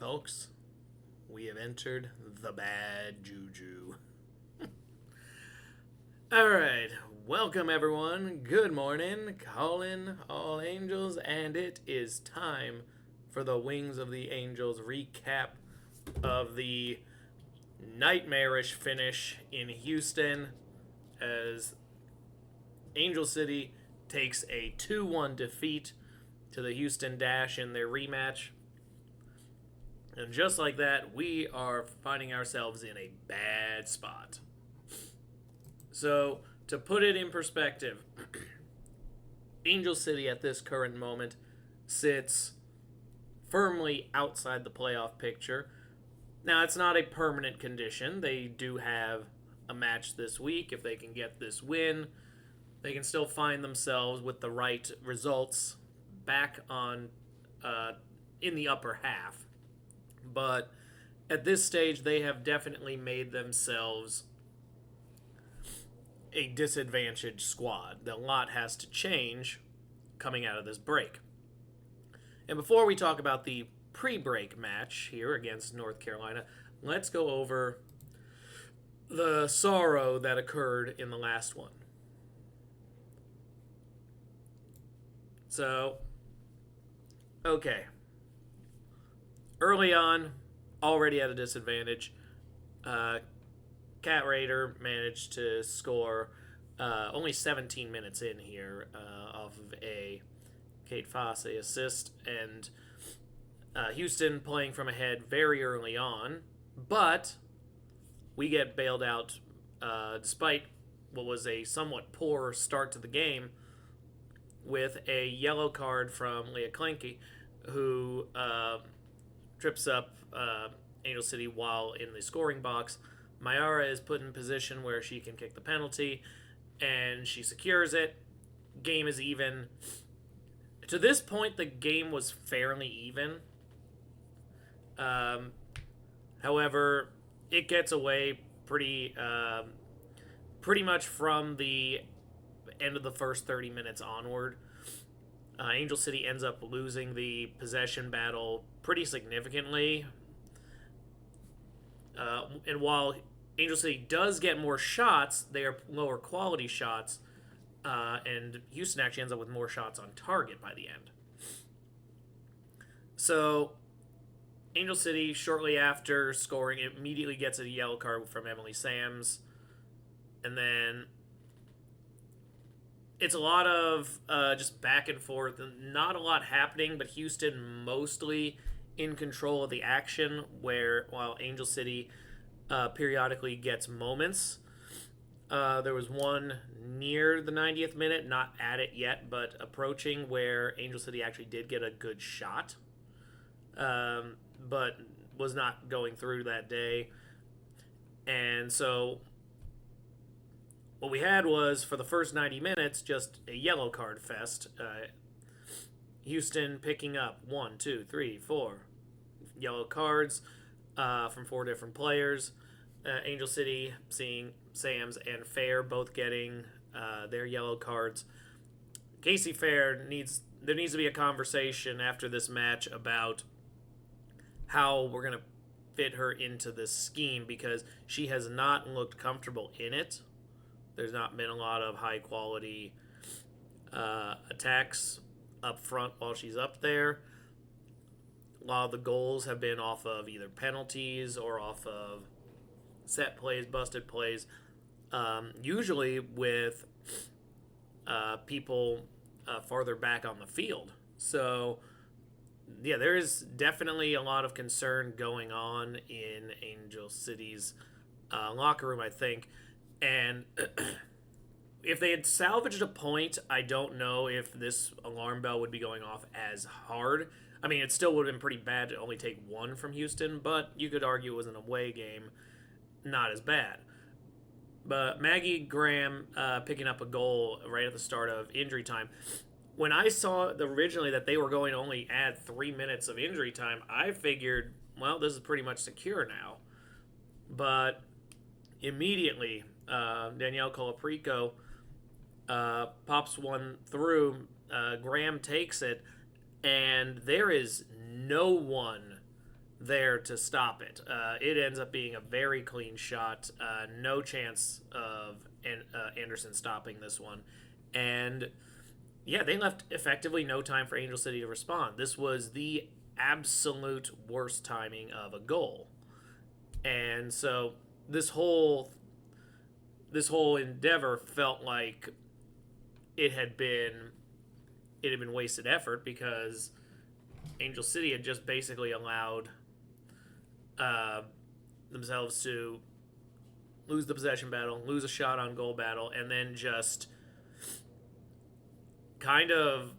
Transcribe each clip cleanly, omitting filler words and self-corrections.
folks. We have entered the bad juju. Alright, welcome everyone. Good morning. Calling all angels, and it is time for the Wings of the Angels recap of the nightmarish finish in Houston as Angel City takes a 2-1 defeat to the Houston Dash in their rematch. And just like that, we are finding ourselves in a bad spot. So, to put it in perspective, Angel City at this current moment sits firmly outside the playoff picture. Now, it's not a permanent condition. They do have a match this week. If they can get this win, they can still find themselves with the right results back on in the upper half. But at this stage, they have definitely made themselves a disadvantaged squad. A lot has to change coming out of this break. And before we talk about the pre-break match here against North Carolina, let's go over the sorrow that occurred in the last one. So, okay. Early on, already at a disadvantage, Cat Raider managed to score only 17 minutes in here off of a Kate Fosse assist, and Houston playing from ahead very early on, but we get bailed out despite what was a somewhat poor start to the game with a yellow card from Leah Klenke, who trips up Angel City while in the scoring box. Mayara is put in position where she can kick the penalty, and she secures it. Game is even. To this point, the game was fairly even. However, it gets away pretty much from the end of the first 30 minutes onward. Angel City ends up losing the possession battle pretty significantly. And while Angel City does get more shots, they are lower quality shots. And Houston actually ends up with more shots on target by the end. So, Angel City, shortly after scoring, immediately gets a yellow card from Emily Sams. And then it's a lot of just back and forth. Not a lot happening, but Houston mostly in control of the action, while Angel City periodically gets moments. There was one near the 90th minute, not at it yet, but approaching, where Angel City actually did get a good shot, but was not going through that day. And so what we had was, for the first 90 minutes, just a yellow card fest. Houston picking up 1, 2, 3, 4 yellow cards from 4 different players. Angel City seeing Sams and Fair both getting their yellow cards. Casey Fair there needs to be a conversation after this match about how we're going to fit her into this scheme, because she has not looked comfortable in it. There's not been a lot of high quality attacks up front while she's up there. A lot of the goals have been off of either penalties or off of set plays, busted plays, usually with people farther back on the field. So, yeah, there is definitely a lot of concern going on in Angel City's locker room, I think. And if they had salvaged a point, I don't know if this alarm bell would be going off as hard. I mean, it still would have been pretty bad to only take one from Houston, but you could argue it was an away game. Not as bad. But Maggie Graham picking up a goal right at the start of injury time. When I saw originally that they were going to only add 3 minutes of injury time, I figured, well, this is pretty much secure now. But immediately, Danielle Colaprico pops one through. Graham takes it, and there is no one there to stop it. It ends up being a very clean shot. No chance of Anderson stopping this one. And yeah, they left effectively no time for Angel City to respond. This was the absolute worst timing of a goal. And so this whole endeavor felt like it had been wasted effort because Angel City had just basically allowed themselves to lose the possession battle, lose a shot on goal battle, and then just kind of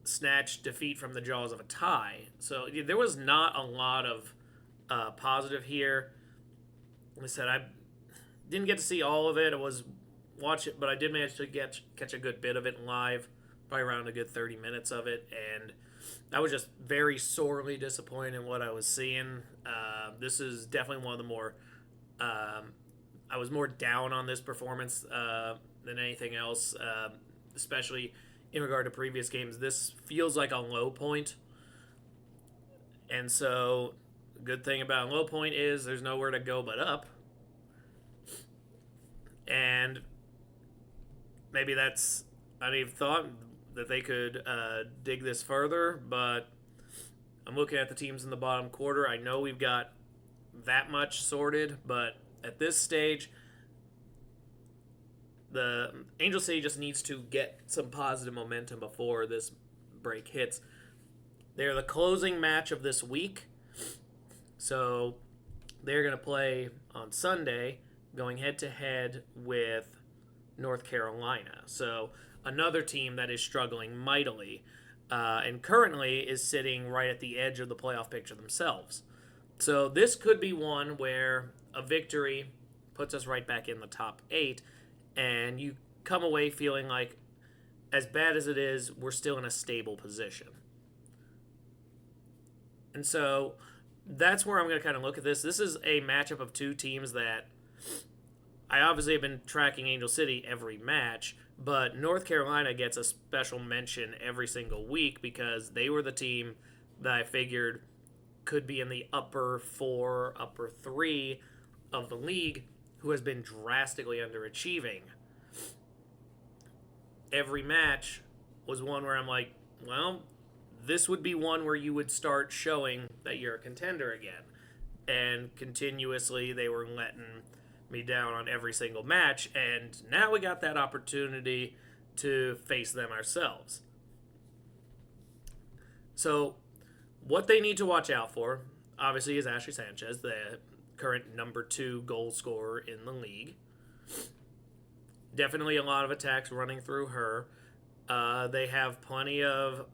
snatch defeat from the jaws of a tie. So there was not a lot of positive here. Like I said, I didn't get to see all of it. I was watch it, but I did manage to catch a good bit of it live, probably around a good 30 minutes of it, and I was just very sorely disappointed in what I was seeing. This is definitely one of the more I was more down on this performance than anything else, especially in regard to previous games. This feels like a low point, and so the good thing about a low point is there's nowhere to go but up. And maybe that's, I didn't even thought that they could dig this further, but I'm looking at the teams in the bottom quarter. I know we've got that much sorted, but at this stage, the Angel City just needs to get some positive momentum before this break hits. They're the closing match of this week, so they're going to play on Sunday, going head-to-head with North Carolina. So another team that is struggling mightily and currently is sitting right at the edge of the playoff picture themselves. So this could be one where a victory puts us right back in the top 8, and you come away feeling like, as bad as it is, we're still in a stable position. And so that's where I'm going to kind of look at this. This is a matchup of two teams that I obviously have been tracking Angel City every match, but North Carolina gets a special mention every single week because they were the team that I figured could be in the upper 4, upper 3 of the league, who has been drastically underachieving. Every match was one where I'm like, well, this would be one where you would start showing that you're a contender again. And continuously they were letting me down on every single match, and now we got that opportunity to face them ourselves. So what they need to watch out for, obviously, is Ashley Sanchez, the current number 2 goal scorer in the league. Definitely a lot of attacks running through her. They have plenty of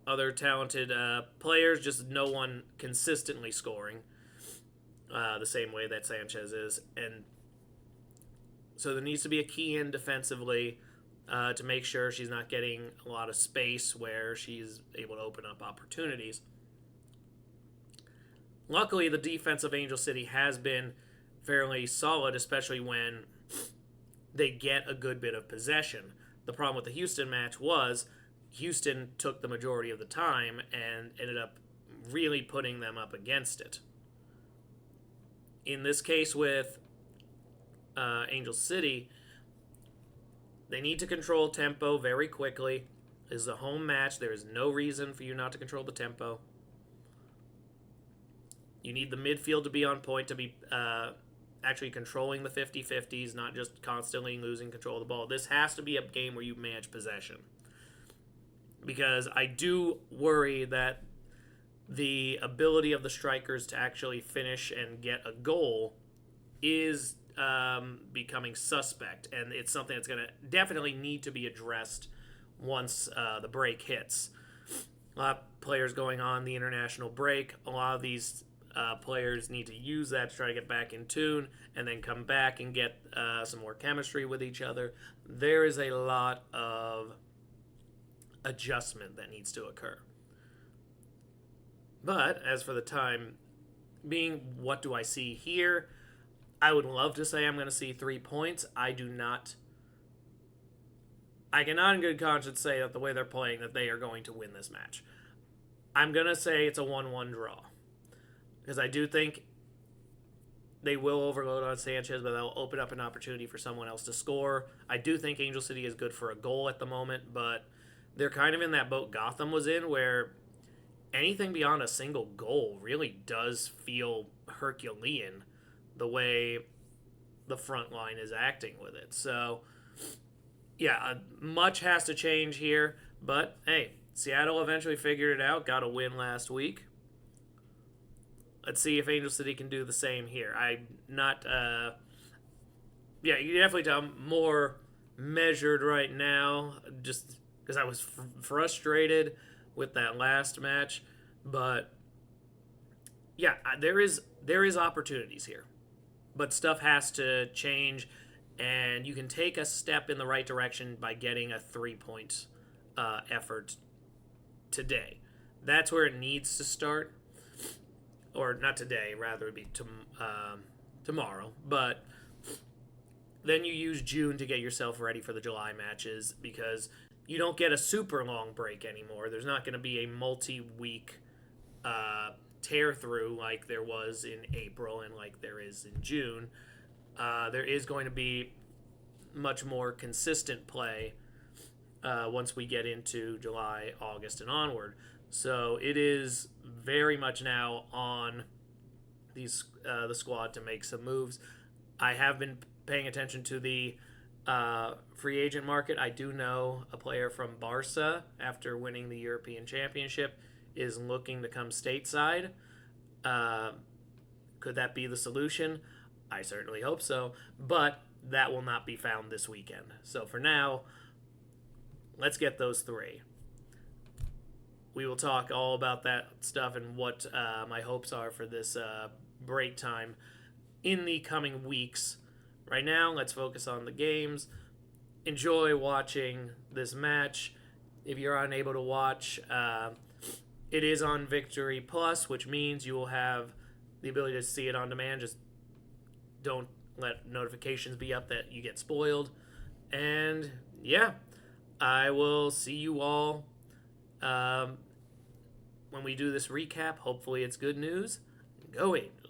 other talented players, just no one consistently scoring the same way that Sanchez is. And so there needs to be a key in defensively to make sure she's not getting a lot of space where she's able to open up opportunities. Luckily, the defense of Angel City has been fairly solid, especially when they get a good bit of possession. The problem with the Houston match was Houston took the majority of the time and ended up really putting them up against it. In this case with Angel City, they need to control tempo very quickly. This is a home match. There is no reason for you not to control the tempo. You need the midfield to be on point, to be actually controlling the 50-50s, not just constantly losing control of the ball. This has to be a game where you manage possession. Because I do worry that the ability of the strikers to actually finish and get a goal is becoming suspect. And it's something that's going to definitely need to be addressed once the break hits. A lot of players going on the international break. A lot of these players need to use that to try to get back in tune and then come back and get some more chemistry with each other. There is a lot of adjustment that needs to occur. But as for the time being, what do I see here? I would love to say I'm going to see 3 points. I do not. I cannot in good conscience say that the way they're playing that they are going to win this match. I'm going to say it's a 1-1 draw because I do think they will overload on Sanchez, but they'll open up an opportunity for someone else to score. I do think Angel City is good for a goal at the moment, but they're kind of in that boat Gotham was in where anything beyond a single goal really does feel Herculean the way the front line is acting with it. So, yeah, much has to change here, but hey, Seattle eventually figured it out, got a win last week. Let's see if Angel City can do the same here. I'm not, yeah, you can definitely tell I'm more measured right now, just because I was frustrated with that last match. But yeah, there is opportunities here, but stuff has to change, and you can take a step in the right direction by getting a 3-point effort today. That's where it needs to start, or not today, rather it'd be tomorrow. But then you use June to get yourself ready for the July matches because you don't get a super long break anymore. There's not going to be a multi-week tear through like there was in April and like there is in June. There is going to be much more consistent play once we get into July, August, and onward. So it is very much now on the squad to make some moves. I have been paying attention to the free agent market. I do know a player from Barca, after winning the European Championship, is looking to come stateside. Could that be the solution? I certainly hope so, but that will not be found this weekend. So for now, let's get those 3. We will talk all about that stuff and what my hopes are for this break time in the coming weeks. Right now, let's focus on the games. Enjoy watching this match. If you're unable to watch, it is on Victory Plus, which means you will have the ability to see it on demand. Just don't let notifications be up that you get spoiled. And yeah, I will see you all when we do this recap. Hopefully it's good news. Go Angels.